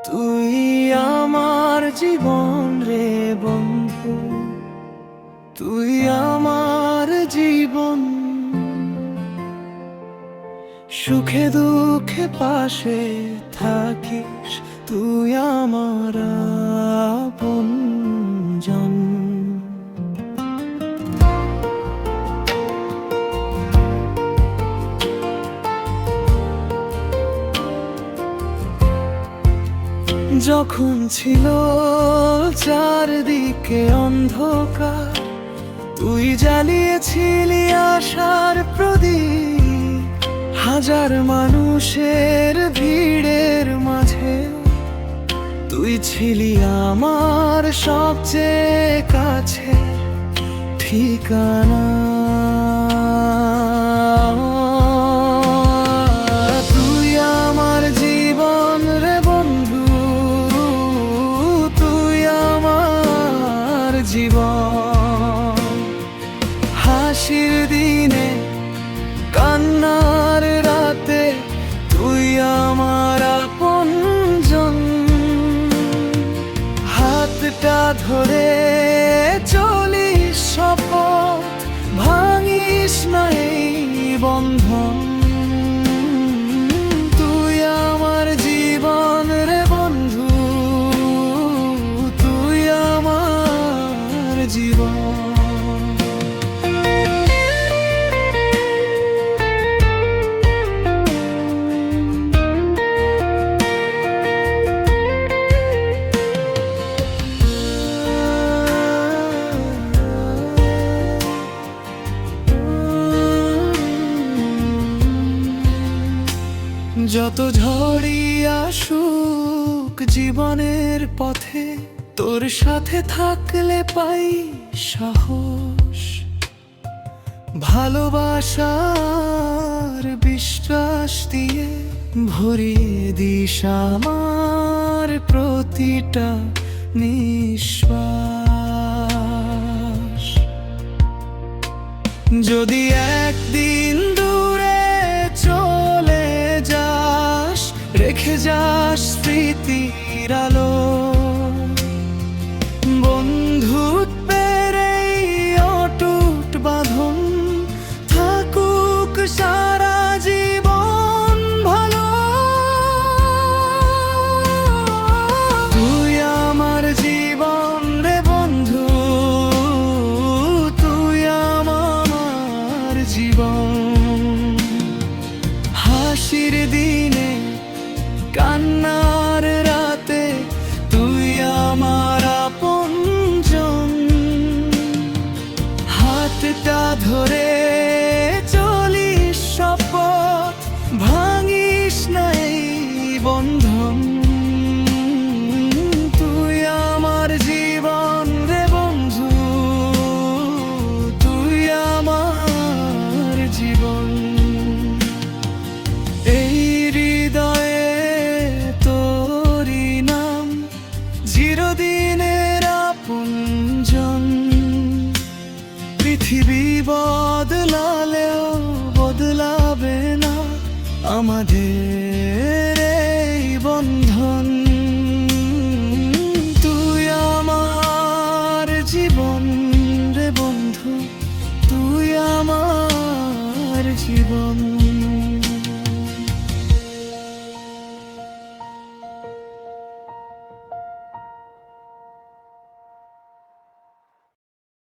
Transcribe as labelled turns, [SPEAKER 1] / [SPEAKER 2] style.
[SPEAKER 1] তুই আমার জীবন রে বন্ধু, তুই আমার জীবন। সুখে দুঃখে পাশে থাকিস, তুই আমার আপনজন। যখন ছিল চারদিকে অন্ধকার, তুই জ্বালিয়েছিলি আশার প্রদীপ। হাজার মানুষের ভিড়ের মাঝে তুই ছিলি আমার সবচেয়ে কাছে ঠিকানা। তুই আমার জীবন রে বন্ধু, তুই আমার জীবন। হাসির দিনে কান্নার রাতে তুই আমার আপনজন। হাতটা ধরে চলিস শপথ, ভাঙিস না এই বন্ধন। তুই আমার জীবন রে বন্ধু, তুই আমার জীবন। যত ঝড়ই আসুক জীবনের পথে, তোর সাথে থাকলে পাই সাহস। ভালোবাসার বিশ্বাস দিয়ে ভরিয়ে দিস আমার প্রতিটা নিঃশ্বাস। যদি একদিন দূরে চলে যাস, রেখে যাস স্মৃতির আলো। বন্ধুত্বের এই অটুট বাঁধন থাকুক সারা জীবন ভালো। তুই আমার জীবন রে বন্ধু, তুই আমার জীবন। হাসির দিনে কান্নার রাতে তুই আমার আপনজন। হাতটা ধরে চলিস শপথ, ভাঙিস না এই বন্ধন। তুই আমার জীবন রে বন্ধু, তুই আমার জীবন। এই হৃদয়ে তোরি নাম চিরদিনের আপনজন। পৃথিবী বদলালেও বদলাবে না আমাদের এই বন্ধন। তুই আমার জীবন রে বন্ধু, তুই আমার জীবন।